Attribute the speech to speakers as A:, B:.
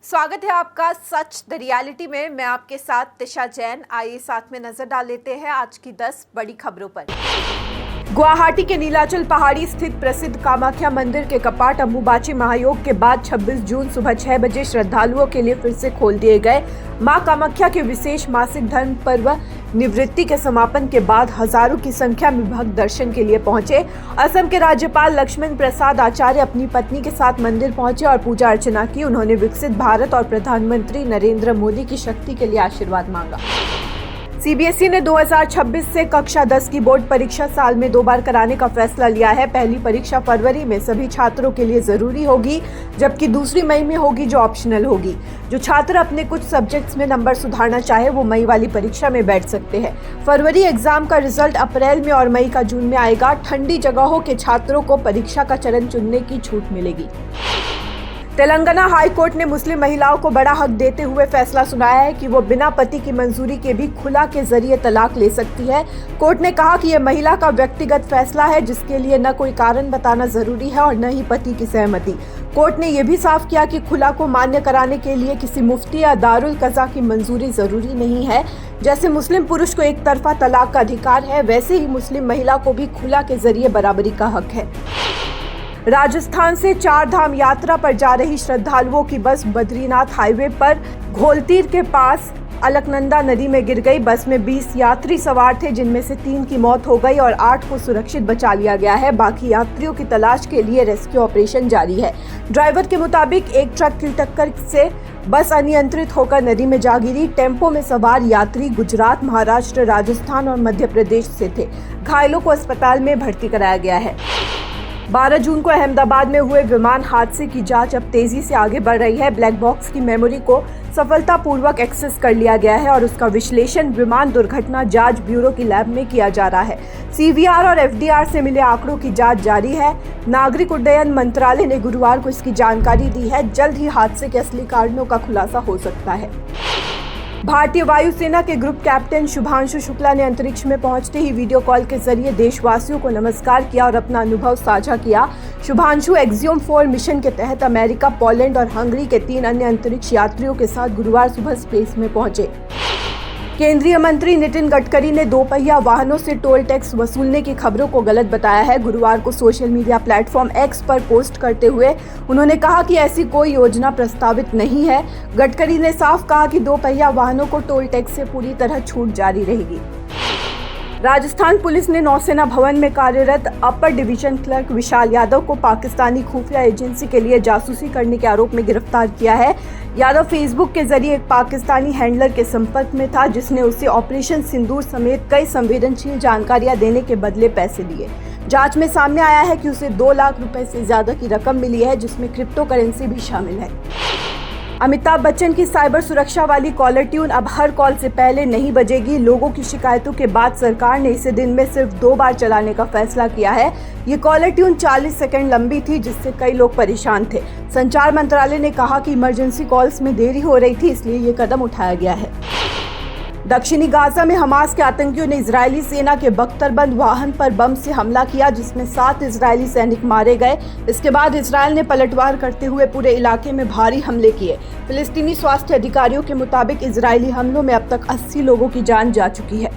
A: स्वागत है आपका सच द रियलिटी में। मैं आपके साथ तिशा जैन। आइए साथ में नजर डाल लेते हैं आज की 10 बड़ी खबरों पर। गुवाहाटी के नीलाचल पहाड़ी स्थित प्रसिद्ध कामाख्या मंदिर के कपाट अंबुबाची महायोग के बाद 26 जून सुबह 6 बजे श्रद्धालुओं के लिए फिर से खोल दिए गए। मां कामाख्या के विशेष मासिक धर्म पर्व निवृत्ति के समापन के बाद हजारों की संख्या में भक्त दर्शन के लिए पहुंचे। असम के राज्यपाल लक्ष्मण प्रसाद आचार्य अपनी पत्नी के साथ मंदिर पहुंचे और पूजा अर्चना की। उन्होंने विकसित भारत और प्रधानमंत्री नरेंद्र मोदी की शक्ति के लिए आशीर्वाद मांगा। सीबीएसई ने 2026 से कक्षा 10 की बोर्ड परीक्षा साल में 2 बार कराने का फैसला लिया है। पहली परीक्षा फरवरी में सभी छात्रों के लिए जरूरी होगी, जबकि दूसरी मई में होगी जो ऑप्शनल होगी। जो छात्र अपने कुछ सब्जेक्ट्स में नंबर सुधारना चाहे वो मई वाली परीक्षा में बैठ सकते हैं। फरवरी एग्जाम का रिजल्ट अप्रैल में और मई का जून में आएगा। ठंडी जगहों के छात्रों को परीक्षा का चरण चुनने की छूट मिलेगी। तेलंगाना हाई कोर्ट ने मुस्लिम महिलाओं को बड़ा हक देते हुए फैसला सुनाया है कि वो बिना पति की मंजूरी के भी खुला के जरिए तलाक ले सकती है। कोर्ट ने कहा कि यह महिला का व्यक्तिगत फैसला है, जिसके लिए न कोई कारण बताना जरूरी है और न ही पति की सहमति। कोर्ट ने यह भी साफ किया कि खुला को मान्य कराने के लिए किसी मुफ्ती या दारुल कज़ा की मंजूरी जरूरी नहीं है। जैसे मुस्लिम पुरुष को एक तरफा तलाक का अधिकार है, वैसे ही मुस्लिम महिला को भी खुला के जरिए बराबरी का हक है। राजस्थान से 4 धाम यात्रा पर जा रही श्रद्धालुओं की बस बद्रीनाथ हाईवे पर घोलतीर के पास अलकनंदा नदी में गिर गई। बस में 20 यात्री सवार थे, जिनमें से 3 की मौत हो गई और 8 को सुरक्षित बचा लिया गया है। बाकी यात्रियों की तलाश के लिए रेस्क्यू ऑपरेशन जारी है। ड्राइवर के मुताबिक एक ट्रक की टक्कर से बस अनियंत्रित होकर नदी में जा गिरी। टेम्पो में सवार यात्री गुजरात, महाराष्ट्र, राजस्थान और मध्य प्रदेश से थे। घायलों को अस्पताल में भर्ती कराया गया है। 12 जून को अहमदाबाद में हुए विमान हादसे की जांच अब तेजी से आगे बढ़ रही है। ब्लैक बॉक्स की मेमोरी को सफलतापूर्वक एक्सेस कर लिया गया है और उसका विश्लेषण विमान दुर्घटना जांच ब्यूरो की लैब में किया जा रहा है। सीवीआर और एफडीआर से मिले आंकड़ों की जांच जारी है। नागरिक उड्डयन मंत्रालय ने गुरुवार को इसकी जानकारी दी है। जल्द ही हादसे के असली कारणों का खुलासा हो सकता है। भारतीय वायुसेना के ग्रुप कैप्टन शुभांशु शुक्ला ने अंतरिक्ष में पहुंचते ही वीडियो कॉल के जरिए देशवासियों को नमस्कार किया और अपना अनुभव साझा किया। शुभांशु एक्सियोम 4 मिशन के तहत अमेरिका, पोलैंड और हंगरी के 3 अन्य अंतरिक्ष यात्रियों के साथ गुरुवार सुबह स्पेस में पहुंचे। केंद्रीय मंत्री नितिन गडकरी ने 2 पहिया वाहनों से टोल टैक्स वसूलने की खबरों को गलत बताया है। गुरुवार को सोशल मीडिया प्लेटफॉर्म एक्स पर पोस्ट करते हुए उन्होंने कहा कि ऐसी कोई योजना प्रस्तावित नहीं है। गडकरी ने साफ कहा कि 2 पहिया वाहनों को टोल टैक्स से पूरी तरह छूट जारी रहेगी। राजस्थान पुलिस ने नौसेना भवन में कार्यरत अपर डिवीजन क्लर्क विशाल यादव को पाकिस्तानी खुफिया एजेंसी के लिए जासूसी करने के आरोप में गिरफ्तार किया है। यादव फेसबुक के जरिए एक पाकिस्तानी हैंडलर के संपर्क में था, जिसने उसे ऑपरेशन सिंदूर समेत कई संवेदनशील जानकारियां देने के बदले पैसे लिए। जांच में सामने आया है कि उसे 2 लाख रुपए से ज्यादा की रकम मिली है, जिसमें क्रिप्टो करेंसी भी शामिल है। अमिताभ बच्चन की साइबर सुरक्षा वाली कॉलर ट्यून अब हर कॉल से पहले नहीं बजेगी। लोगों की शिकायतों के बाद सरकार ने इसे दिन में सिर्फ 2 बार चलाने का फैसला किया है। ये कॉलर ट्यून 40 सेकंड लंबी थी, जिससे कई लोग परेशान थे। संचार मंत्रालय ने कहा कि इमरजेंसी कॉल्स में देरी हो रही थी, इसलिए ये कदम उठाया गया है। दक्षिणी गाजा में हमास के आतंकियों ने इजरायली सेना के बख्तरबंद वाहन पर बम से हमला किया, जिसमें 7 इजरायली सैनिक मारे गए। इसके बाद इजरायल ने पलटवार करते हुए पूरे इलाके में भारी हमले किए। फिलिस्तीनी स्वास्थ्य अधिकारियों के मुताबिक इजरायली हमलों में अब तक 80 लोगों की जान जा चुकी है।